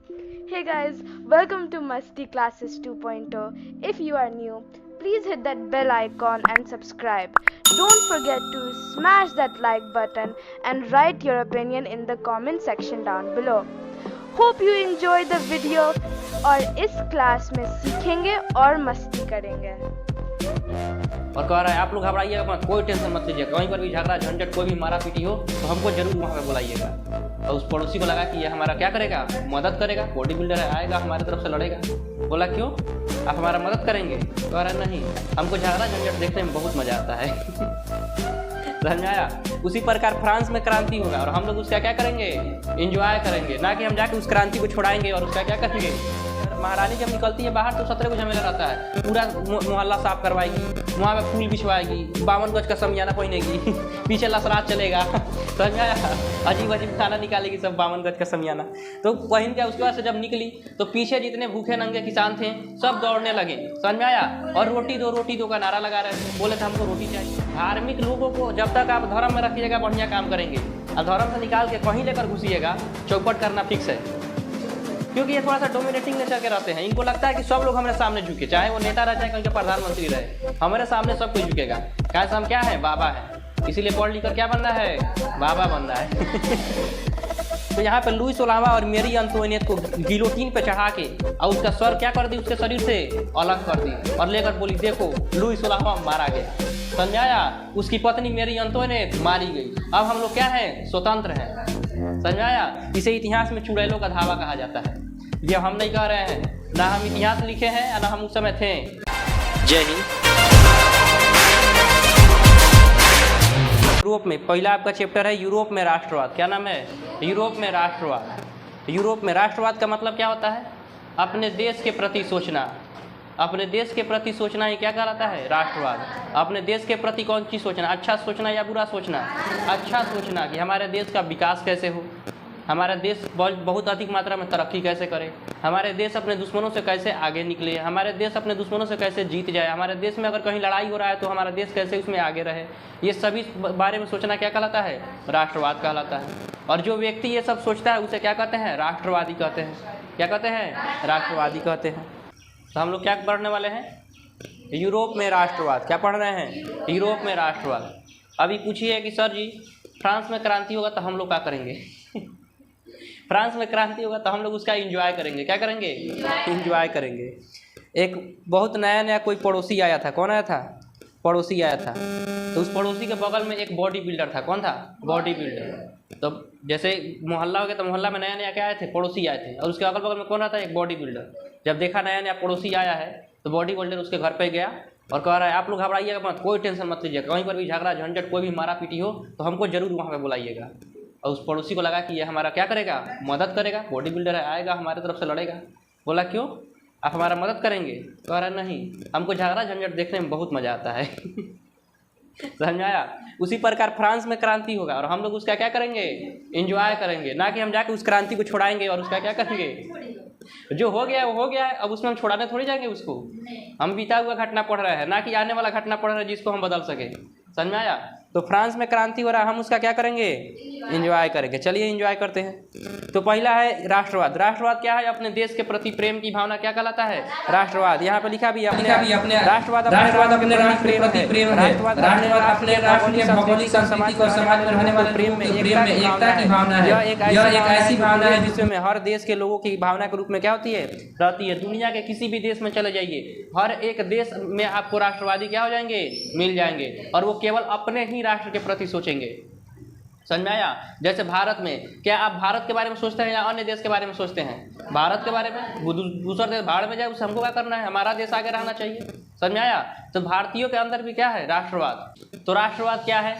Hey guys, welcome to Musty Classes 2.0. If you are new, please hit that bell icon and subscribe. Don't forget to smash that like button and write your opinion in the comment section down below. Hope you enjoy the video और इस class में सीखेंगे और मस्ती करेंगे। और कह रहा है आप लोग घबराइएगा मत, कोई टेंशन मत लीजिए। कहीं पर भी झगड़ा झंझट कोई भी मारा पीटी हो तो हमको जरूर वहाँ पे बुलाइएगा। और उस पड़ोसी को लगा कि ये हमारा क्या करेगा, मदद करेगा, बॉडी बिल्डर है, आएगा हमारी तरफ से लड़ेगा। बोला क्यों, आप हमारा मदद करेंगे? कह रहा है नहीं, हमको झगड़ा झंझट देखने में बहुत मजा आता है। समझ आया? उसी प्रकार फ्रांस में क्रांति होगा और हम लोग उसका क्या करेंगे, इंजॉय करेंगे, ना कि हम जाके उस क्रांति को छुड़ाएंगे और उसका क्या करेंगे। महारानी जब निकलती है बाहर तो 17 को झमेला रहता है, पूरा मोहल्ला साफ करवाएगी, वहाँ पे फूल बिछवाएगी, 52 गज का समियाना पहनेगी, पीछे लसरात चलेगा। समझ आया? अजीब अजीब खाना निकालेगी सब, 52 गज का समियाना तो पहन के। उसके बाद से जब निकली तो पीछे जितने भूखे नंगे किसान थे सब दौड़ने लगे। समझ में आया? और रोटी दो का नारा लगा रहे थे, बोले थे हमको रोटी चाहिए। धार्मिक लोगों को जब तक आप धर्म में रखिएगा बढ़िया काम करेंगे, और धर्म से निकाल के कहीं लेकर घुसिएगा, चौपट करना फिक्स है। क्योंकि ये थोड़ा सा डोमिनेटिंग नेचर के रहते हैं। इनको लगता है कि सब लोग हमारे सामने झुके, चाहे वो नेता रहे चाहे कहीं का प्रधानमंत्री रहे, हमारे सामने सब कोई झुकेगा। क्या हम क्या है, बाबा है, इसीलिए पढ़ लिख कर क्या बनना है, बाबा बनना है। तो यहाँ पे लुई सोलावा और मेरी अंतोनियत को गिलोटीन पे चढ़ा के और उसका सर क्या कर दी, उसके शरीर से अलग कर दी और लेकर बोली देखो लुई सोलावा मारा गया। समझ आया? उसकी पत्नी मेरी अंतोनियत मारी गई। अब हम लोग क्या है, स्वतंत्र हैं। समझ आया? इसे इतिहास में चुड़ैलों का धावा कहा जाता है। ये हम नहीं कह रहे हैं, ना हम इतिहास लिखे हैं ना हम उस समय थे। जय हिंद। यूरोप में पहला आपका चैप्टर है यूरोप में राष्ट्रवाद। क्या नाम है? यूरोप में राष्ट्रवाद। यूरोप में राष्ट्रवाद का मतलब क्या होता है? अपने देश के प्रति सोचना। अपने देश के प्रति सोचना ही क्या कहलाता है, राष्ट्रवाद। अपने देश के प्रति कौन चीज़ सोचना, अच्छा सोचना या बुरा सोचना? अच्छा सोचना कि हमारे देश का विकास कैसे हो, हमारा देश बहुत अधिक मात्रा में तरक्की कैसे करे, हमारे देश अपने दुश्मनों से कैसे आगे निकले, हमारे देश अपने दुश्मनों से कैसे जीत जाए, हमारे देश में अगर कहीं लड़ाई हो रहा है तो हमारा देश कैसे उसमें आगे रहे। ये सभी बारे में सोचना क्या कहलाता है, राष्ट्रवाद कहलाता है। और जो व्यक्ति ये सब सोचता है उसे क्या कहते हैं, राष्ट्रवादी कहते हैं। क्या कहते हैं, राष्ट्रवादी कहते हैं। तो हम लोग क्या पढ़ने वाले हैं, यूरोप में राष्ट्रवाद। क्या पढ़ रहे हैं, यूरोप में राष्ट्रवाद। अभी पूछिए कि सर जी फ्रांस में क्रांति होगा तो हम लोग क्या करेंगे? फ्रांस में क्रांति होगा तो हम लोग उसका एंजॉय करेंगे। क्या करेंगे, एंजॉय करेंगे। एक बहुत नया कोई पड़ोसी आया था। कौन आया था, पड़ोसी आया था। तो उस पड़ोसी के बगल में एक बॉडी बिल्डर था। कौन था, बॉडी बिल्डर। तो जैसे मोहल्ला हो गया तो मोहल्ला में नया क्या आए थे, पड़ोसी आए थे, और उसके अगल बगल में कौन आता है, एक बॉडी बिल्डर। जब देखा नया पड़ोसी आया है तो बॉडी बिल्डर उसके घर पे गया और कह रहा है आप लोग घबराइएगा मत, कोई टेंशन मत लीजिए। कहीं पर भी झगड़ा झंझट कोई भी मारा पीटी हो तो हमको जरूर वहाँ पे बुलाइएगा। और उस पड़ोसी को लगा कि ये हमारा क्या करेगा, मदद करेगा, बॉडी बिल्डर है, आएगा हमारी तरफ से लड़ेगा। बोला क्यों, आप हमारा मदद करेंगे? कह रहा है नहीं, हमको झगड़ा झंझट देखने में बहुत मज़ा आता है। समझ आया? उसी प्रकार फ्रांस में क्रांति होगा और हम लोग उसका क्या करेंगे, इंजॉय करेंगे, ना कि हम जाके उस क्रांति को छुड़ाएंगे और उसका क्या करेंगे। जो हो गया वो हो गया है, अब उसमें हम छुड़ाने थोड़ी जाएंगे उसको। हम बीता हुआ घटना पढ़ रहे हैं, ना कि आने वाला घटना पढ़ रहे हैं जिसको हम बदल सके। समझ में आया? तो फ्रांस में क्रांति हो रहा है, हम उसका क्या करेंगे, एंजॉय करेंगे। चलिए एंजॉय करते हैं। तो पहला है राष्ट्रवाद। राष्ट्रवाद क्या है, अपने देश के प्रति प्रेम की भावना क्या कहलाता है, राष्ट्रवाद। यहाँ पे लिखा भी अपने राष्ट्रवाद अपने राष्ट्र के प्रति प्रेम है। राष्ट्रवाद अपने राष्ट्र के भौगोलिक संस्कृति और समाज में रहने वाले प्रेम में एकता की भावना है। यह एक ऐसी भावना है विश्व में हर देश के लोगों की भावना के रूप में क्या होती है, रहती है। दुनिया के किसी भी देश में चले जाइए, हर एक देश में आपको राष्ट्रवादी क्या हो जाएंगे, मिल जाएंगे, और वो केवल अपने ही राष्ट्र के प्रति सोचेंगे। समझ में आया? जैसे भारत में, क्या आप भारत के बारे में सोचते हैं या अन्य देश के बारे में सोचते हैं? भारत के बारे में। दूसरा देश भाड़ में जाए उससे हमको क्या करना है, हमारा देश आगे रहना चाहिए। समझ में आया? तो भारतीयों के अंदर भी क्या है, राष्ट्रवाद। तो राष्ट्रवाद क्या है,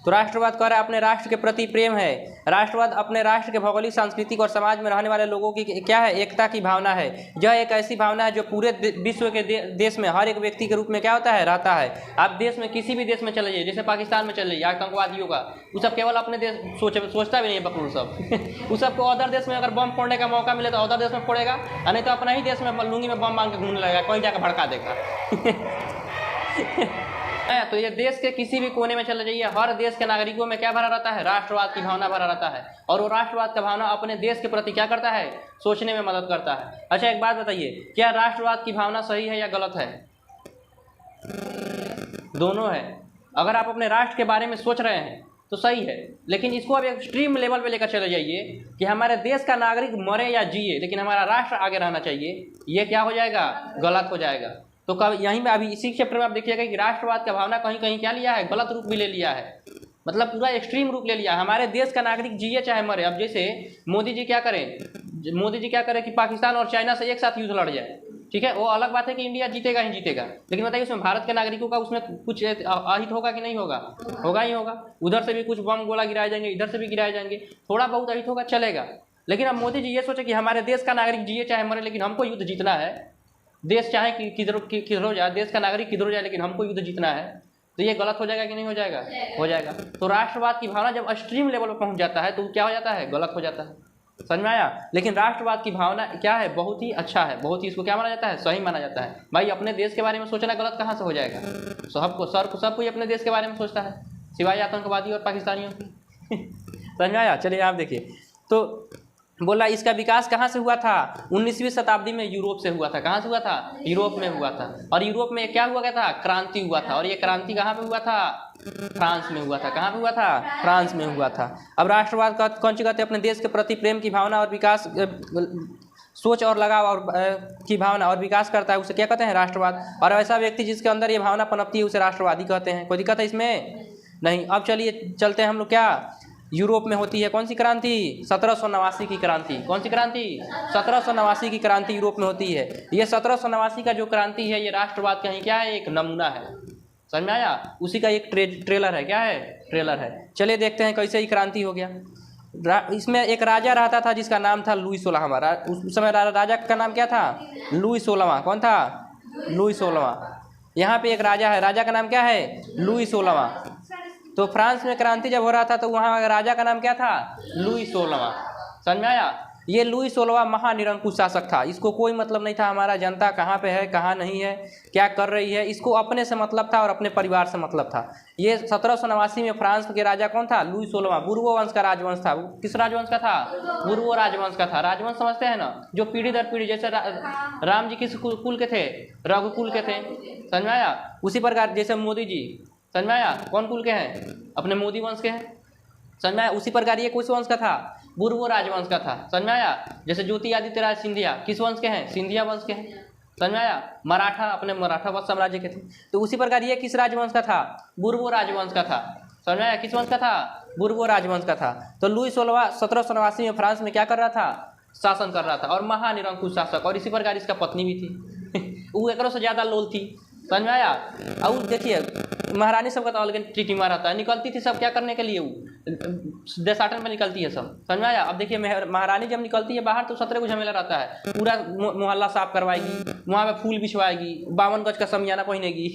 तो राष्ट्रवाद कह रहा है अपने राष्ट्र के प्रति प्रेम है। राष्ट्रवाद अपने राष्ट्र के भौगोलिक सांस्कृतिक और समाज में रहने वाले लोगों की क्या है, एकता की भावना है। यह एक ऐसी भावना है जो पूरे विश्व के देश में हर एक व्यक्ति के रूप में क्या होता है, रहता है। आप देश में किसी भी देश में चले जाइए, जैसे पाकिस्तान में चले जाइए, आतंकवादियों का, वो सब केवल अपने देश सोचता भी नहीं है बकरूर सब। उस सबको अदर देश में अगर बम फोड़ने का मौका मिले तो अदर देश में फोड़ेगा, और नहीं तो अपना ही देश में लुंगी में बम मांग के घूमने लगेगा, कहीं जाकर भड़का देगा। है। तो ये देश के किसी भी कोने में चले जाइए, हर देश के नागरिकों में क्या भरा रहता है, राष्ट्रवाद की भावना भरा रहता है। और वो राष्ट्रवाद का भावना अपने देश के प्रति क्या करता है, सोचने में मदद करता है। अच्छा एक बात बताइए, क्या राष्ट्रवाद की भावना सही है या गलत है? दोनों है। अगर आप अपने राष्ट्र के बारे में सोच रहे हैं तो सही है, लेकिन इसको अब एक्सट्रीम लेवल पे लेकर चले जाइए कि हमारे देश का नागरिक मरे या जिए लेकिन हमारा राष्ट्र आगे रहना चाहिए, ये क्या हो जाएगा, गलत हो जाएगा। तो कब यहीं में अभी इसी चैप्टर में आप देखिएगा कि राष्ट्रवाद का भावना कहीं कहीं क्या लिया है, गलत रूप भी ले लिया है, मतलब पूरा एक्सट्रीम रूप ले लिया। हमारे देश का नागरिक जिए चाहे मरे, अब जैसे मोदी जी क्या करें कि पाकिस्तान और चाइना से एक साथ युद्ध लड़ जाए, ठीक है, वो अलग बात है कि इंडिया जीतेगा ही जीतेगा, लेकिन बताइए उसमें भारत के नागरिकों का उसमें कुछ अहित होगा कि नहीं होगा, होगा ही होगा। उधर से भी कुछ बम गोला गिराए जाएंगे, इधर से भी गिराए जाएंगे, थोड़ा बहुत अहित होगा, चलेगा। लेकिन अब मोदी जी ये सोचे कि हमारे देश का नागरिक जिए चाहे मरे लेकिन हमको युद्ध जीतना है, देश चाहे किधर हो जाए, देश का नागरिक किधर हो जाए लेकिन हमको युद्ध जीतना है, तो ये गलत हो जाएगा कि नहीं हो जाएगा, हो जाएगा। तो राष्ट्रवाद की भावना जब एक्सट्रीम लेवल पर पहुंच जाता है तो क्या हो जाता है, गलत हो जाता है। समझ में आया? लेकिन राष्ट्रवाद की भावना क्या है, बहुत ही अच्छा है, बहुत ही इसको क्या माना जाता है, सही माना जाता है। भाई अपने देश के बारे में सोचना गलत कहाँ से हो जाएगा, सब कोई अपने देश के बारे में सोचता है सिवाय आतंकवादी और पाकिस्तानियों की। समझ में आया? चलिए आप देखिए, तो बोला इसका विकास कहाँ से हुआ था, 19वीं शताब्दी में यूरोप से हुआ था। कहाँ से हुआ था, यूरोप में हुआ था। और यूरोप में क्या हुआ था, क्रांति हुआ था। और ये क्रांति कहाँ पे हुआ था, फ्रांस में हुआ था। कहाँ पे हुआ था, फ्रांस में हुआ था। अब राष्ट्रवाद का कौन सी कहते हैं, अपने देश के प्रति प्रेम की भावना और विकास, सोच और लगाव और की भावना और विकास करता है, उसे क्या कहते हैं, राष्ट्रवाद। और ऐसा व्यक्ति जिसके अंदर ये भावना पनपती है उसे राष्ट्रवादी कहते हैं। कोई दिक्कत है इसमें नहीं। अब चलिए चलते हैं हम लोग, क्या यूरोप में होती है कौन सी क्रांति, 1789 की क्रांति। कौन सी क्रांति, 1789 की क्रांति यूरोप में होती है। ये 1789 का जो क्रांति है ये राष्ट्रवाद का ही क्या है, एक नमूना है। समझ में आया? उसी का एक ट्रेलर है, क्या है, ट्रेलर है। चलिए देखते हैं कैसे ही क्रांति हो गया। इसमें एक राजा रहता था जिसका नाम था लुई 16वां। उस समय राजा का नाम क्या था, लुई 16वां। कौन था, लुई 16वां। यहाँ पे एक राजा है, राजा का नाम क्या है, लुई 16वां। तो फ्रांस में क्रांति जब हो रहा था तो वहाँ राजा का नाम क्या था, लुई 16वां। समझ में आया? ये लुई 16वां महानिरंकुश शासक था। इसको कोई मतलब नहीं था हमारा जनता कहाँ पे है, कहाँ नहीं है, क्या कर रही है। इसको अपने से मतलब था और अपने परिवार से मतलब था। ये 1789 में फ्रांस के राजा कौन था, लुई 16वां। बुर्बो वंश का राजवंश था। किस राजवंश का था, बुर्बो राजवंश का था। राजवंश समझते हैं ना, जो पीढ़ी दर पीढ़ी, जैसे राम जी किस कुल के थे, रघुकुल के थे। समझ में आया? उसी प्रकार जैसे मोदी जी, समझ में आया, कौन कुल के हैं, अपने मोदी वंश के हैं। समझ में आया? उसी प्रकार ये किस वंश का था, बुर्बो राजवंश का था। समझ में आया? जैसे ज्योतिरादित्य सिंधिया किस वंश के हैं, सिंधिया वंश के हैं। समझ में आया? मराठा अपने मराठा वंश साम्राज्य के थे। तो उसी प्रकार ये किस राजवंश का था, बुर्बो राजवंश का था। समझ में आया? किस वंश का था, बुर्बो राजवंश का था। तो लुई 16वां 1789 में फ्रांस में क्या कर रहा था, शासन कर रहा था, और महानिरंकुश शासक। और इसी प्रकार इसका पत्नी भी थी, वो एकरों से ज़्यादा लोल थी। समझ में आया? और देखिए महारानी सब का तो अलग ट्रीटिमा रहता है, निकलती थी सब क्या करने के लिए, वो देशाटन में निकलती है सब। समझ में आया? अब देखिए महारानी जब निकलती है बाहर तो 17 को झमेला रहता है, पूरा मोहल्ला साफ करवाएगी, वहाँ पे फूल बिछवाएगी, 52 गज का समियाना पहनेगी,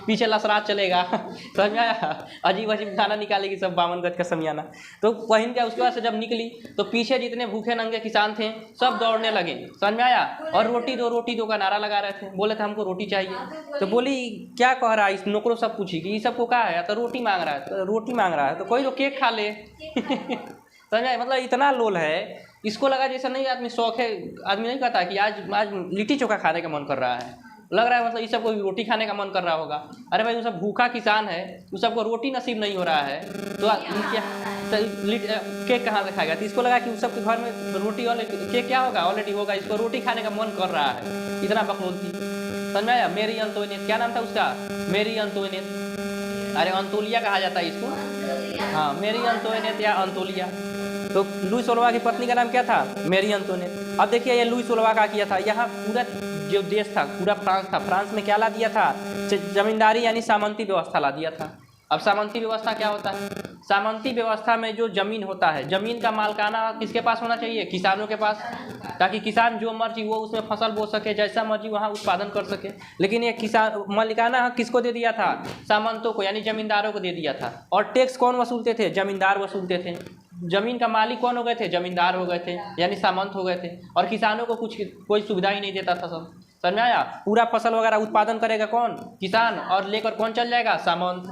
पीछे लसरात चलेगा। समझ में आया? अजीब अजीब खाना निकालेगी सब, 52 गज का समियाना तो पहन के। उसके बाद से जब निकली तो पीछे जितने भूखे नंगे किसान थे सब दौड़ने लगे। समझ में आया? और रोटी दो का नारा लगा रहे थे, बोले थे हमको रोटी चाहिए। तो बोली क्या कह रहा है, इस नौकरों सब पूछी कि ये सबको क्या है, तो रोटी मांग रहा है, तो रोटी मांग रहा है, तो कोई तो केक खा ले। समझ आए? मतलब इतना लोल है, इसको लगा जैसा नहीं आदमी शौक है, आदमी नहीं कहता कि आज लिट्टी चोखा खाने का मन कर रहा है, लग रहा है मतलब इस सबको रोटी खाने का मन कर रहा होगा। अरे भाई वो सब भूखा किसान है, उस सबको रोटी नसीब नहीं हो रहा है, तो केक कहाँ से खाएगा। तो इसको लगा कि उस सबके घर में रोटी वाले केक क्या होगा, ऑलरेडी होगा, इसको रोटी खाने का मन कर रहा है, इतना बकलोल थी। समझ में आया? मेरी अंतोनियत, क्या नाम था उसका, मेरी अंतोनियत। अरे अंतोलिया कहा जाता है इसको, हाँ मेरी अंतोनियत या अंतोलिया। तो लुई 16वां की पत्नी का नाम क्या था, मेरी अंतोनियत। अब देखिए ये लुई 16वां का किया था, यहाँ पूरा जो देश था, पूरा फ्रांस था, फ्रांस में क्या ला दिया था, जमींदारी यानी सामंती व्यवस्था ला दिया था। अब सामंती व्यवस्था क्या होता है, सामंती व्यवस्था में जो जमीन होता है, जमीन का मालिकाना किसके पास होना चाहिए, किसानों के पास, ताकि किसान जो मर्जी वो उसमें फसल बो सके, जैसा मर्जी वहाँ उत्पादन कर सके। लेकिन ये किसान मालिकाना हक किसको दे दिया था, सामंतों को यानी जमींदारों को दे दिया था। और टैक्स कौन वसूलते थे, जमींदार वसूलते थे। जमीन का मालिक कौन हो गए थे, जमींदार हो गए थे, यानी सामंत हो गए थे। और किसानों को कोई सुविधा ही नहीं देता था सब। समझ में आया। पूरा फसल वगैरह उत्पादन करेगा कौन? किसान, और लेकर कौन चल जाएगा? सामंत।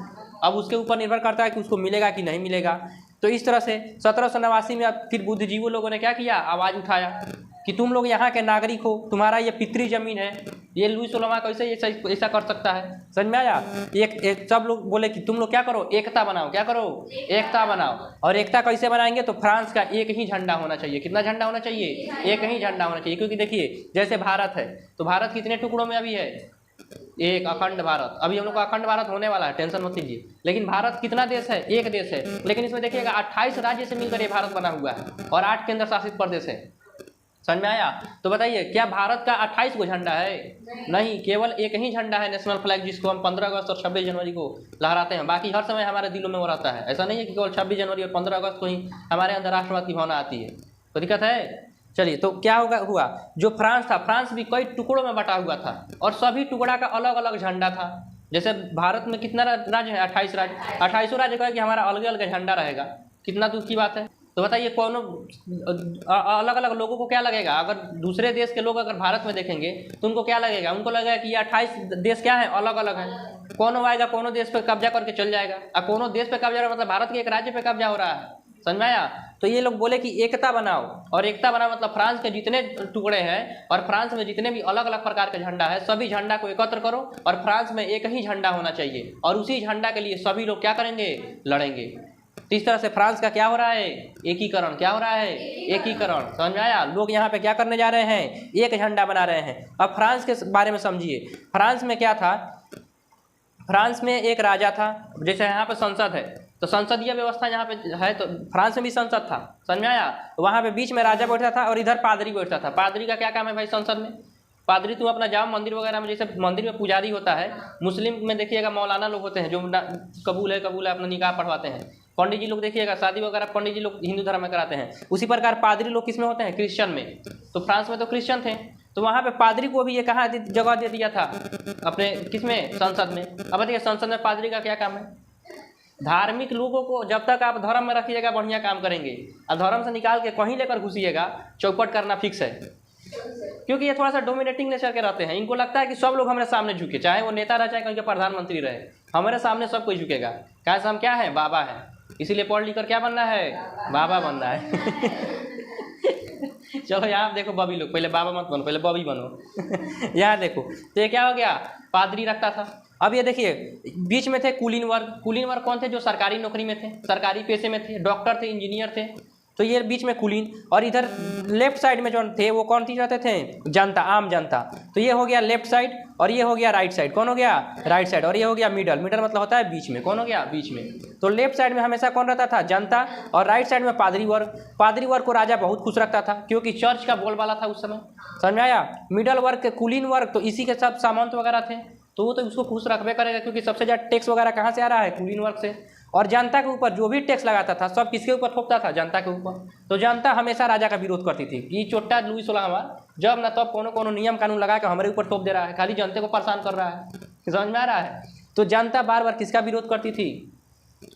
अब उसके ऊपर निर्भर करता है कि उसको मिलेगा कि नहीं मिलेगा। तो इस तरह से 1789 में अब फिर बुद्धिजीवी लोगों ने क्या किया? आवाज़ उठाया कि तुम लोग यहाँ के नागरिक हो, तुम्हारा ये पितृ जमीन है, ये लुई सोलहवां कैसे ऐसा कर सकता है? समझ में आया। एक सब लोग बोले कि तुम लोग क्या करो, एकता बनाओ। क्या करो? एकता बनाओ। और एकता कैसे बनाएंगे? तो फ्रांस का एक ही झंडा होना चाहिए। कितना झंडा होना चाहिए? एक ही झंडा होना चाहिए। क्योंकि देखिए जैसे भारत है, तो भारत कितने टुकड़ों में अभी है? एक अखंड भारत। अभी हम लोग का अखंड भारत होने वाला है, टेंशन मत लीजिए। लेकिन भारत कितना देश है? एक देश है। लेकिन इसमें देखिएगा 28 राज्य से मिलकर ये भारत बना हुआ है और 8 केंद्र शासित प्रदेश है। समझ में आया। तो बताइए क्या भारत का 28 को झंडा है? नहीं, केवल एक ही झंडा है, नेशनल फ्लैग, जिसको हम 15 अगस्त और 26 जनवरी को लहराते हैं। बाकी हर समय हमारे दिलों में वो रहता है। ऐसा नहीं है कि केवल 26 जनवरी और 15 अगस्त को ही हमारे अंदर राष्ट्रवाद की भावना आती है। तो दिक्कत है। चलिए, तो क्या हुआ जो फ्रांस था, फ्रांस भी कई टुकड़ों में बटा हुआ था और सभी टुकड़ा का अलग अलग झंडा था। जैसे भारत में कितना राज्य है? 28 राज्य। 28 राज्य का कि हमारा अलग अलग झंडा रहेगा। कितना दूर की बात है। तो बताइए कौन अलग अलग लोगों को क्या लगेगा? अगर दूसरे देश के लोग अगर भारत में देखेंगे तो उनको क्या लगेगा? उनको लगेगा कि ये 28 देश क्या है? अलग अलग है। कौन आएगा, कोनो देश पे कब्जा करके चल जाएगा। और कोनो देश पे कब्जा मतलब भारत के एक राज्य पे कब्जा हो रहा है। समझ में आया। तो ये लोग बोले कि एकता बनाओ, और एकता बनाओ मतलब फ्रांस के जितने टुकड़े हैं और फ्रांस में जितने भी अलग अलग प्रकार के झंडा है, सभी झंडा को एकत्र करो और फ्रांस में एक ही झंडा होना चाहिए, और उसी झंडा के लिए सभी लोग क्या करेंगे? लड़ेंगे। तो इस तरह से फ्रांस का क्या हो रहा है? एकीकरण। क्या हो रहा है? एकीकरण। समझ में आया। लोग यहाँ पे क्या करने जा रहे हैं? एक झंडा बना रहे हैं। अब फ्रांस के बारे में समझिए। फ्रांस में क्या था? फ्रांस में एक राजा था। जैसे यहाँ पे संसद है, तो संसदीय व्यवस्था यहाँ पे है, तो फ्रांस में भी संसद था। समझ में आया। वहाँ पे बीच में राजा बैठता था और इधर पादरी बैठता था। पादरी का क्या काम है भाई संसद में? पादरी तुम अपना जाओ मंदिर वगैरह में, जैसे मंदिर में पुजारी होता है, मुस्लिम में देखिएगा मौलाना लोग होते हैं जो कबूल है अपना निकाह पढ़वाते हैं। पंडित जी लोग देखिएगा शादी वगैरह पंडित जी लोग हिंदू धर्म में कराते हैं। उसी प्रकार पादरी लोग किस में होते हैं? क्रिश्चियन में। तो फ्रांस में तो क्रिश्चियन थे, तो वहाँ पे पादरी को भी ये कहाँ जगह दे दिया था? अपने किसमें? संसद में। अब देखिए संसद में पादरी का क्या काम है? धार्मिक लोगों को जब तक आप धर्म में रखिएगा बढ़िया काम करेंगे, और धर्म से निकाल के कहीं लेकर घुसिएगा, चौपट करना फिक्स है। क्योंकि ये थोड़ा सा डोमिनेटिंग नेचर के रहते हैं। इनको लगता है कि सब लोग हमारे सामने झुके, चाहे वो नेता रहे चाहे कहीं के प्रधानमंत्री रहे, हमारे सामने सब कोई झुकेगा। कहाँ से हम क्या है? बाबा है। इसीलिए पढ़ लिख कर क्या बनना है? बाबा बनना है। चलो यहाँ देखो बॉबी लोग, पहले बाबा मत बनो, पहले बॉबी बनो। यहाँ देखो, तो ये क्या हो गया? पादरी रखता था। अब ये देखिए बीच में थे कुलीन वर्ग। कुलीन वर्ग कौन थे? जो सरकारी नौकरी में थे, सरकारी पेशे में थे, डॉक्टर थे, इंजीनियर थे। तो ये बीच में कुलीन, और इधर लेफ्ट साइड में जो थे वो कौन थी जाते थे? जनता, आम जनता। तो ये हो गया लेफ्ट साइड, और ये हो गया राइट साइड। कौन हो गया? Right side. और ये हो गया मिडल। मिडल मतलब होता है बीच में। कौन हो गया? बीच में। तो लेफ्ट साइड में हमेशा कौन रहता था? जनता। और राइट साइड में पादरी वर्ग। पादरी वर्ग को राजा बहुत खुश रखता था क्योंकि चर्च का बोलबाला था उस समय। समझ में आया। मिडल वर्ग के कुलीन वर्ग, तो इसी के सब सामंत वगैरह थे, तो वो तो उसको खुश रखबे करेगा क्योंकि सबसे ज़्यादा टैक्स वगैरह कहाँ से आ रहा है? कुलीन वर्ग से। और जनता के ऊपर जो भी टैक्स लगाता था सब किसके ऊपर थोपता था? जनता के ऊपर। तो जनता हमेशा राजा का विरोध करती थी कि चोट्टा लुई सोलहवां जब ना तब कोनो नियम कानून लगा के हमारे ऊपर थोप दे रहा है, खाली जनता को परेशान कर रहा है। समझ में आ रहा है। तो जनता बार बार किसका विरोध करती थी?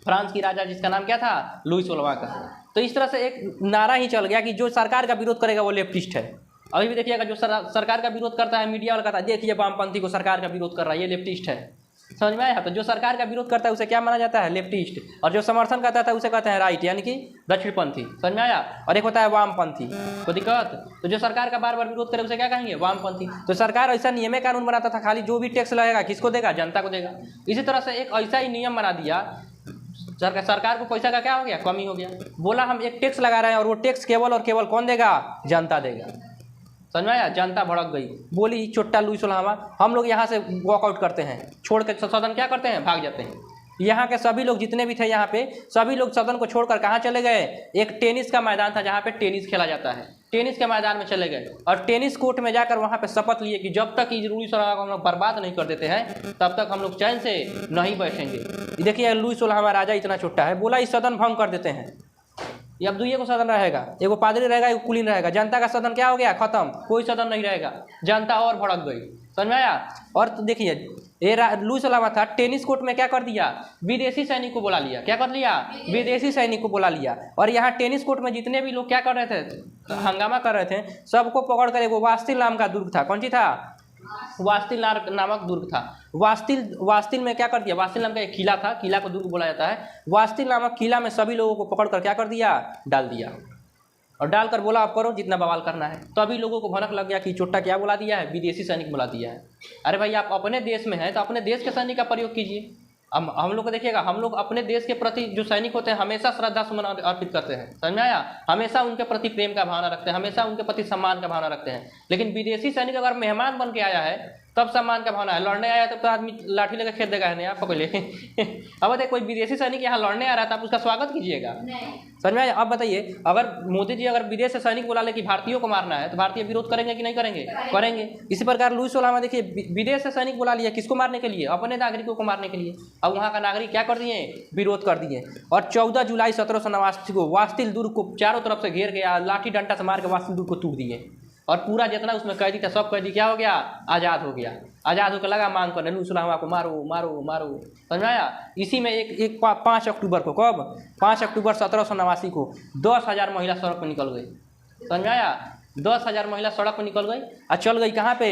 फ्रांस की राजा जिसका नाम क्या था? लुई सोलहवां का। तो इस तरह से एक नारा ही चल गया कि जो सरकार का विरोध करेगा वो लेफ्टिस्ट है। अभी भी देखिएगा जो सरकार का विरोध करता है, मीडिया वाला कहता है देखिए वामपंथी को सरकार का विरोध कर रहा है, ये लेफ्टिस्ट है। समझ में आया। तो जो सरकार का विरोध करता है उसे क्या माना जाता है? लेफ्टिस्ट। और जो समर्थन करता है उसे कहते हैं राइट, यानी कि दक्षिणपंथी। समझ में आया। और एक होता है वामपंथी। तो दिक्कत, तो जो सरकार का बार बार विरोध करे उसे क्या कहेंगे? वामपंथी। तो सरकार ऐसा नियम कानून बनाता था, खाली जो भी टैक्स लगेगा किसको देगा? जनता को देगा। इसी तरह से एक ऐसा ही नियम बना दिया, सरकार को पैसा का क्या हो गया? कमी हो गया। बोला हम एक टैक्स लगा रहे हैं और वो टैक्स केवल और केवल कौन देगा? जनता देगा। समझ में आया। जनता भड़क गई, बोली चोट्टा लुई सोलहवां हम लोग यहाँ से वॉकआउट करते हैं, छोड़ के सदन क्या करते हैं? भाग जाते हैं। यहाँ के सभी लोग जितने भी थे यहाँ पे सभी लोग सदन को छोड़कर कहाँ चले गए? एक टेनिस का मैदान था जहाँ पे टेनिस खेला जाता है, टेनिस के मैदान में चले गए और टेनिस कोर्ट में जाकर वहाँ पे शपथ लिए कि जब तक लुई सोलहवां को हम लोग बर्बाद नहीं कर देते हैं तब तक हम लोग चैन से नहीं बैठेंगे। देखिए लुई सोलहवां राजा इतना छोटा है, बोला इस सदन भंग कर देते हैं। ये अब दुइये को सदन रहेगा, एगो पादरी रहेगा एगो कुलीन रहेगा। जनता का सदन क्या हो गया? खत्म, कोई सदन नहीं रहेगा। जनता और भड़क गई। समझ में आया। और तो देखिए ये लुई सोलहवां था, टेनिस कोर्ट में क्या कर दिया? विदेशी सैनिक को बुला लिया। क्या कर लिया? विदेशी सैनिक को बुला लिया। और यहाँ टेनिस कोर्ट में जितने भी लोग क्या कर रहे थे? हंगामा कर रहे थे, सबको पकड़ कर एगो वास्तिल नाम का दुर्ग था। कौन सी था? वास्तिल नामक दुर्ग था। वास्तिल में क्या कर दिया, वास्तिल नाम का एक किला था, किला को दुर्ग बोला जाता है। वास्तिल नामक किला में सभी लोगों को पकड़ कर क्या कर दिया, डाल दिया, और डालकर बोला आप करो जितना बवाल करना है। तो अभी लोगों को भनक लग गया कि चोट्टा क्या बुला दिया है, विदेशी सैनिक बुला दिया है। अरे भाई आप अपने देश में हैं तो अपने देश के सैनिक का प्रयोग कीजिए। हम लोग को देखिएगा, हम लोग अपने देश के प्रति जो सैनिक होते हैं हमेशा श्रद्धा सुमन अर्पित करते हैं, समझ में आया, हमेशा उनके प्रति प्रेम का भावना रखते हैं, हमेशा उनके प्रति सम्मान का भावना रखते हैं। लेकिन विदेशी सैनिक अगर मेहमान बन के आया है तब सम्मान का भावना है, लड़ने आया तब तो आदमी लाठी लेकर खेत देगा नहीं, आप पकड़े। अब बताइए कोई विदेशी सैनिक यहाँ लड़ने आ रहा था, आप उसका स्वागत कीजिएगा, समझ में आया। अब बताइए अगर मोदी जी अगर विदेश से सैनिक बुला ले कि भारतीयों को मारना है तो भारतीय विरोध करेंगे कि नहीं करेंगे, करेंगे। इसी प्रकार लुईस सोलामा देखिए विदेश से सैनिक बुला लिया, किसको मारने के लिए, अपने नागरिकों को मारने के लिए। अब वहाँ का नागरिक क्या कर दिए, विरोध कर दिए। और 14 जुलाई 1789 को वास्तिल दुर्ग को चारों तरफ से घेर गया, लाठी डंडा से मार के वास्तिल दुर्ग को तोड़ दिए, और पूरा जितना उसमें कैदी था सब कैदी क्या हो गया, आज़ाद हो गया। आज़ाद होकर लगा मांग करने लुईस सोलामा को मारो मारो मारो, समझ में आया। इसी में एक 5 अक्टूबर को, कब 5 अक्टूबर 1789 को 10,000 महिला सड़क पर निकल गई, समझ में आया। 10,000 महिला सड़क पर निकल गई और चल गई कहाँ पे,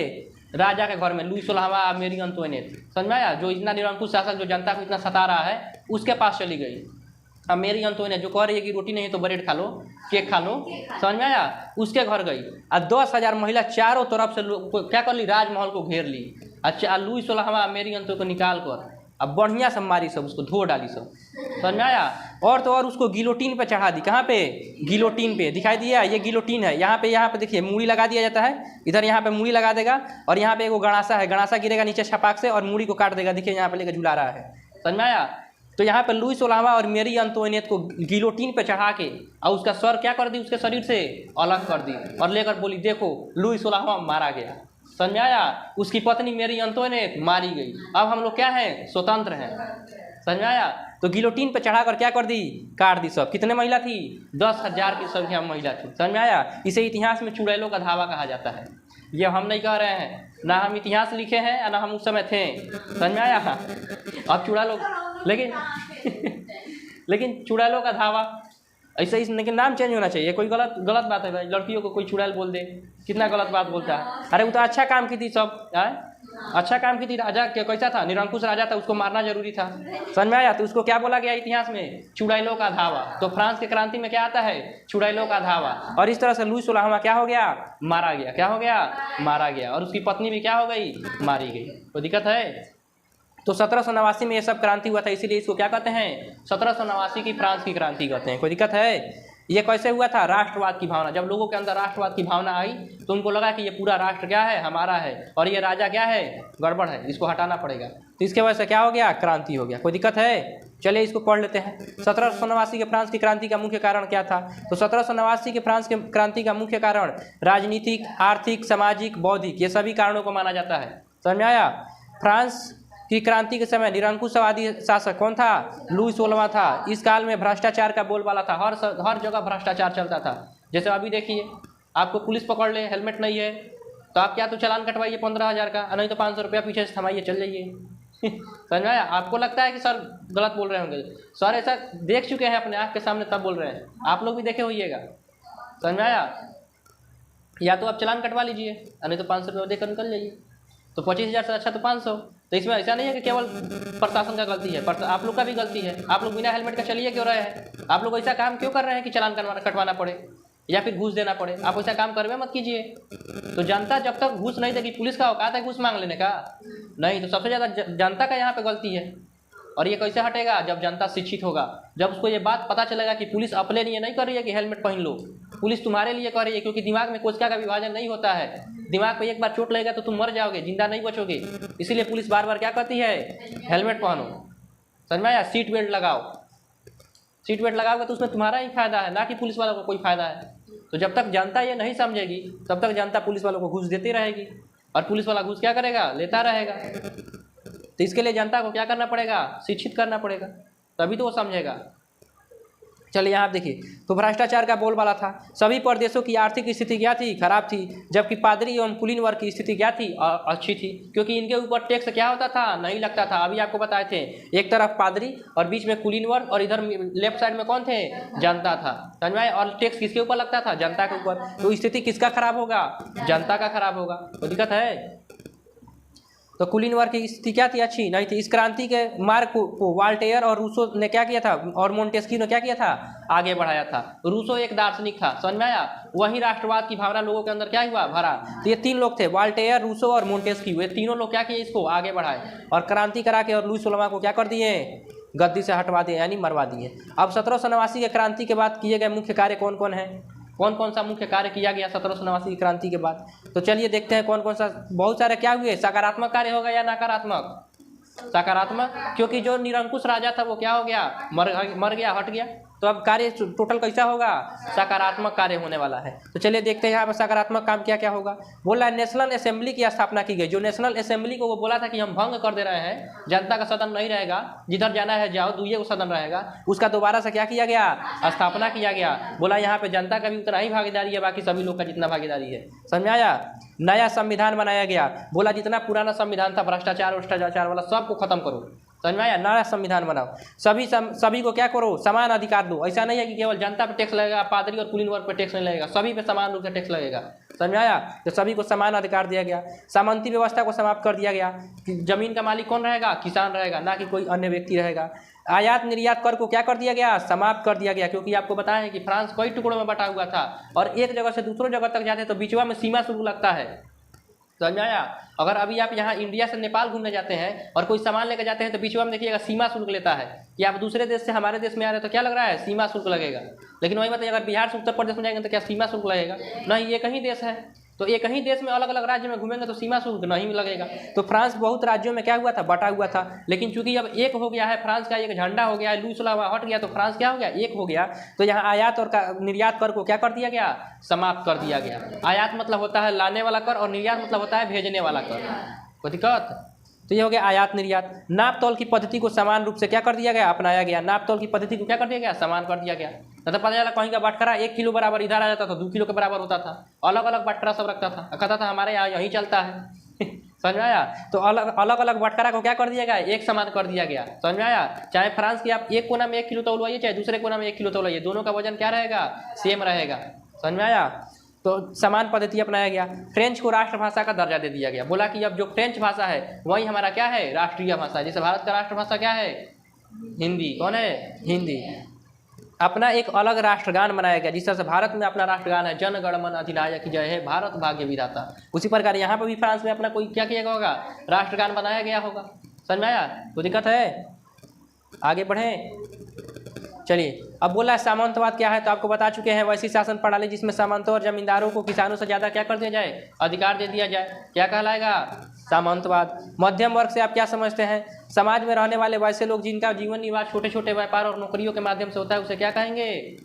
राजा के घर में, लुईस सोलामा मेरी अंतोइनेट, समझ में आया। जो इतना निरंकुश शासक जो जनता को इतना सता रहा है उसके पास चली गई। अब मेरी अंतोइनेट जो कह रही है कि रोटी नहीं है तो ब्रेड खा लो, केक खा लो, समझ में आया, उसके घर गई। और 10,000 महिला चारों तरफ से क्या कर ली, राजमहल को घेर ली। अच्छा लुईस सोलामा मेरी अंतों को निकाल कर अब बढ़िया से मारी, सब उसको धो डाली सब, समझ में आया। और तो और उसको गिलोटीन पे चढ़ा दी, कहाँ पे, गिलोटीन पे, दिखाई दिया ये गिलोटीन है। यहाँ पे देखिए मूड़ी लगा दिया जाता है, इधर यहाँ पे मूड़ी लगा देगा, और यहाँ पे एगो गणासा है, गणासा गिरेगा नीचे छपाक से और मूड़ी को काट देगा, देखिए यहाँ पे लेकर झुला रहा है, समझ में आया। तो यहाँ पे लुईस सोलामा और मेरी अंतोइनेट को गिलोटीन पे चढ़ा के और उसका सर क्या कर दी, उसके शरीर से अलग कर दी और लेकर बोली देखो लुईस सोलामा मारा गया, समझ में आया। उसकी पत्नी मेरी अंतोइनेट मारी गई, अब हम लोग क्या हैं, स्वतंत्र हैं, समझ में आया। तो गिलोटीन पे चढ़ाकर क्या कर दी, काट दी सब। कितने महिला थी, 10,000 की संख्या महिला थी, समझ में आया। इसे इतिहास में चुड़ैलों का धावा कहा जाता है। ये हम नहीं कह रहे हैं, ना हम इतिहास लिखे हैं ना हम उस समय थे, समझ में आया। अब चुड़ैलों लेकिन चुड़ैलों का धावा ऐसे ही, लेकिन नाम चेंज होना चाहिए। कोई गलत बात है भाई, लड़कियों को कोई चुड़ैल बोल दे, कितना गलत बात बोलता है। अरे वो तो अच्छा काम की थी सब, अच्छा काम की थी। राजा कैसा था, निरंकुश राजा था, उसको मारना जरूरी था, समझ में आया। तो उसको क्या बोला गया इतिहास में, चुड़ैलों का धावा। तो फ्रांस के क्रांति में क्या आता है, चुड़ैलों का धावा। और इस तरह से लुईस सोलामा क्या हो गया, मारा गया, क्या हो गया, मारा गया। और उसकी पत्नी भी क्या हो गई, मारी गई। कोई दिक्कत है। तो 1789 में ये सब क्रांति हुआ था, इसीलिए इसको क्या कहते हैं, 1789 की फ्रांस की क्रांति कहते हैं। कोई दिक्कत है। ये कैसे हुआ था, राष्ट्रवाद की भावना, जब लोगों के अंदर राष्ट्रवाद की भावना आई तो उनको लगा कि ये पूरा राष्ट्र क्या है, हमारा है, और ये राजा क्या है, गड़बड़ है, इसको हटाना पड़ेगा। तो इसके वजह से क्या हो गया, क्रांति हो गया। कोई दिक्कत है। चलिए इसको पढ़ लेते हैं। 1789 के फ्रांस की क्रांति का मुख्य कारण क्या था। तो 1789 के फ्रांस के क्रांति का मुख्य कारण राजनीतिक, आर्थिक, सामाजिक, बौद्धिक, ये सभी कारणों को माना जाता है, समझ में आया। फ्रांस की क्रांति के समय निरंकुशवादी शासक कौन था, लुईस सोलामा था। इस काल में भ्रष्टाचार का बोलबाला था, हर जगह भ्रष्टाचार चलता था। जैसे अभी देखिए, आपको पुलिस पकड़ ले, हेलमेट नहीं है तो आप क्या तो चालान कटवाइए 15,000 का, नहीं तो 500 रुपया पीछे से थमाइए, चल जाइए। समझ में आया। आपको लगता है कि सर गलत बोल रहे होंगे, सर ऐसा देख चुके हैं अपने आँख के सामने तब बोल रहे हैं, आप लोग भी देखे होइएगा, समझ में आया। या तो आप चालान कटवा लीजिए, नहीं तो 500 रुपये देकर निकल जाइए। तो 25,000 से अच्छा तो 500। तो इसमें ऐसा नहीं है कि केवल प्रशासन का गलती है, आप लोग का भी गलती है। आप लोग बिना हेलमेट का चलिए क्यों रहे हैं, आप लोग ऐसा काम क्यों कर रहे हैं कि चालान कटवाना पड़े या फिर घूस देना पड़े। आप ऐसा काम करवे मत कीजिए। तो जनता जब तक घूस नहीं देगी, पुलिस का औकात है घूस मांग लेने का, नहीं। तो सबसे ज़्यादा जनता का यहाँ पे गलती है। और ये कैसे हटेगा, जब जनता शिक्षित होगा, जब उसको ये बात पता चलेगा कि पुलिस अपने लिए नहीं कर रही है कि हेलमेट पहन लो, पुलिस तुम्हारे लिए कर रही है। क्योंकि दिमाग में कोशिका का विभाजन नहीं होता है, दिमाग पे एक बार चोट लगेगा तो तुम मर जाओगे, जिंदा नहीं बचोगे। इसीलिए पुलिस बार बार क्या कहती है, हेलमेट पहनो, समझ में आया। सीट बेल्ट लगाओ, सीट बेल्ट लगाओगे तो उसमें तुम्हारा ही फायदा है, ना कि पुलिस वालों को कोई फायदा है। तो जब तक जनता ये नहीं समझेगी तब तक जनता पुलिस वालों को घूस देती रहेगी, और पुलिस वाला घूस क्या करेगा, लेता रहेगा। तो इसके लिए जनता को क्या करना पड़ेगा, शिक्षित करना पड़ेगा, तभी तो वो समझेगा। चलिए यहाँ देखिए, तो भ्रष्टाचार का बोलबाला था। सभी प्रदेशों की आर्थिक स्थिति क्या थी, खराब थी, जबकि पादरी एवं कुलीन वर्ग की स्थिति क्या थी, अच्छी थी। क्योंकि इनके ऊपर टैक्स क्या होता था, नहीं लगता था। अभी आपको बताए थे, एक तरफ पादरी और बीच में कुलीन वर्ग, और इधर लेफ्ट साइड में कौन थे, जनता था, समझ में। और टैक्स किसके ऊपर लगता था, जनता के ऊपर। तो स्थिति किसका खराब होगा, जनता का खराब होगा। तो दिक्कत है। तो कुलीन वर्ग की स्थिति क्या थी, अच्छी नहीं थी। इस क्रांति के मार्ग को वाल्टेयर और रूसो ने क्या किया था, और मोंटेस्क्यू ने क्या किया था, आगे बढ़ाया था। रूसो एक दार्शनिक था, समझ में आया। वही राष्ट्रवाद की भावना लोगों के अंदर क्या हुआ, भरा। तो ये तीन लोग थे, वाल्टेयर, रूसो और मोंटेस्क्यू, ये तीनों लोग क्या किए, इसको आगे बढ़ाए और क्रांति करा के और लुई 16वां को क्या कर दिए, गद्दी से हटवा दिए, यानी मरवा दिए। अब 1789 के क्रांति के बाद किए गए मुख्य कार्य कौन कौन है, कौन कौन सा मुख्य कार्य किया गया 1789 की क्रांति के बाद? तो चलिए देखते हैं कौन कौन सा। बहुत सारे क्या हुए, सकारात्मक कार्य होगा या नकारात्मक? सकारात्मक, क्योंकि जो निरंकुश राजा था वो क्या हो गया, मर गया, हट गया। तो अब कार्य टोटल कैसा होगा, सकारात्मक कार्य होने वाला है। तो चलिए देखते हैं यहाँ पर सकारात्मक काम क्या क्या होगा। बोला नेशनल असेंबली की स्थापना की गई। जो नेशनल असेंबली को वो बोला था कि हम भंग कर दे रहे हैं, जनता का सदन नहीं रहेगा, जिधर जाना है जाओ, दुइये को सदन रहेगा, उसका दोबारा से क्या किया गया, स्थापना किया गया। बोला यहाँ पे जनता का भी उतना ही भागीदारी है, बाकी सभी लोग का जितना भागीदारी है, समझ में आया। नया संविधान बनाया गया। बोला जितना पुराना संविधान था भ्रष्टाचार वाला सबको खत्म करो, समझ में आया। नया संविधान बनाओ, सभी को क्या करो, समान अधिकार दो। ऐसा नहीं है कि केवल जनता पे टैक्स लगेगा, पादरी और कुलीन वर्ग पे टैक्स नहीं लगेगा, सभी पे समान रूप से टैक्स लगेगा, समझ में आया। तो सभी को समान अधिकार दिया गया। सामंती व्यवस्था को समाप्त कर दिया गया कि जमीन का मालिक कौन रहेगा, किसान रहेगा, ना कि कोई अन्य व्यक्ति रहेगा। आयात निर्यात कर को क्या कर दिया गया, समाप्त कर दिया गया, क्योंकि आपको बताया है कि फ्रांस कई टुकड़ों में बटा हुआ था और एक जगह से दूसरों जगह तक जाते तो बीचवा में सीमा शुल्क लगता है, समझ में आया। अगर अभी आप यहाँ इंडिया से नेपाल घूमने जाते हैं और कोई सामान लेकर जाते हैं तो बीच में देखिएगा सीमा शुल्क लेता है कि आप दूसरे देश से हमारे देश में आ रहे हैं तो क्या लग रहा है, सीमा शुल्क लगेगा। लेकिन वही बताइए अगर बिहार से उत्तर प्रदेश में जाएंगे तो क्या सीमा शुल्क लगेगा, नहीं, ये कहीं देश है। तो एक ही देश में अलग अलग राज्य में घूमेंगे तो सीमा शुल्क नहीं लगेगा। तो फ्रांस बहुत राज्यों में क्या हुआ था, बटा हुआ था। लेकिन चूंकि अब एक हो गया है, फ्रांस का एक झंडा हो गया है, लुई 16वां हट गया तो फ्रांस क्या हो गया, एक हो गया। तो यहाँ आयात और निर्यात कर को क्या कर दिया गया, समाप्त कर दिया गया। आयात मतलब होता है लाने वाला कर और निर्यात मतलब होता है भेजने वाला कर। कोई दिक्कत? तो ये हो गया आयात निर्यात। नाप तौल की पद्धति को समान रूप से क्या कर दिया गया, अपनाया गया। नाप तौल की पद्धति को क्या कर दिया गया, समान कर दिया गया। तो पता चला कहीं का बटखरा 1 किलो बराबर इधर आ जाता था, 2 किलो के बराबर होता था। अलग अलग बटखरा सब रखता था, कहता था हमारे यहाँ यही चलता है समझ में आया। तो अलग अलग बटखरा को क्या कर दिया गया, एक समान कर दिया गया, समझ में आया। चाहे फ्रांस की आप एक कोना में 1 किलो तौलवाइए, चाहे दूसरे कोना में 1 किलो तौलवाइए, दोनों का वजन क्या रहेगा, सेम रहेगा, समझ में आया। तो समान पद्धति अपनाया गया। फ्रेंच को राष्ट्रभाषा का दर्जा दे दिया गया। बोला कि अब जो फ्रेंच भाषा है वही हमारा क्या है, राष्ट्रीय भाषा। जैसे भारत का राष्ट्रभाषा क्या है, हिंदी। कौन है, हिंदी। अपना एक अलग राष्ट्रगान बनाया गया। जिस तरह से भारत में अपना राष्ट्रगान है, जन गण मन अधिनायक जय है भारत भाग्य विधाता, उसी प्रकार यहाँ पर भी फ्रांस में अपना कोई क्या किया गया होगा, राष्ट्रगान बनाया गया होगा, समझ में आया। कोई दिक्कत है, आगे बढ़ें। चलिए अब बोला सामंतवाद क्या है, तो आपको बता चुके हैं। वैसी शासन प्रणाली जिसमें सामंतों और जमींदारों को किसानों से ज़्यादा क्या कर दिया जाए, अधिकार दे दिया जाए, क्या कहलाएगा, सामंतवाद। मध्यम वर्ग से आप क्या समझते हैं, समाज में रहने वाले वैसे लोग जिनका जीवन निर्वाह छोटे छोटे व्यापार और नौकरियों के माध्यम से होता है, उसे क्या कहेंगे,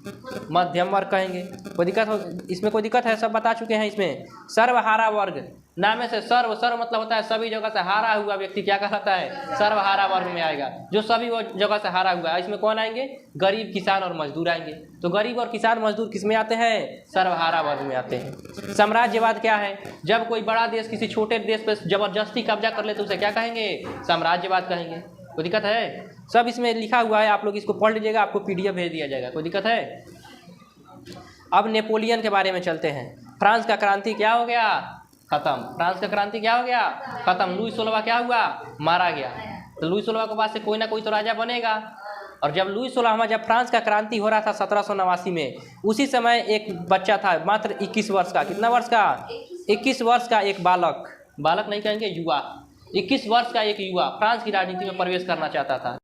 मध्यम वर्ग कहेंगे। कोई दिक्कत हो, इसमें कोई दिक्कत है, सब बता चुके हैं। इसमें सर्वहारा वर्ग, नामे से सर्व मतलब होता है सभी जगह से हारा हुआ व्यक्ति क्या कहलाता है, सर्वहारा वर्ग में आएगा, जो सभी वो जगह से हारा हुआ है। इसमें कौन आएंगे, गरीब, किसान और मजदूर आएंगे। तो गरीब और किसान मजदूर किस में आते हैं, सर्वहारा वर्ग में आते हैं। साम्राज्यवाद क्या है, जब कोई बड़ा देश किसी छोटे देश पर जबरदस्ती कब्जा कर ले तो उसे क्या कहेंगे, साम्राज्यवाद कहेंगे। कोई दिक्कत है, सब इसमें लिखा हुआ है, आप लोग इसको पढ़ लीजिएगा, आपको PDF भेज दिया जाएगा। कोई दिक्कत है। अब नेपोलियन के बारे में चलते हैं। फ्रांस का क्रांति क्या हो गया, खत्म। फ्रांस का क्रांति क्या हो गया, खत्म। लुई 16वां क्या हुआ, मारा गया। तो लुई 16वां के बाद से कोई ना कोई तो राजा बनेगा। और जब लुई 16वां, जब फ्रांस का क्रांति हो रहा था 1789 में, उसी समय एक बच्चा था मात्र 21 वर्ष का। कितना वर्ष का, 21 वर्ष का एक बालक नहीं कहेंगे, युवा, 21 वर्ष का एक युवा फ्रांस की राजनीति में प्रवेश करना चाहता था।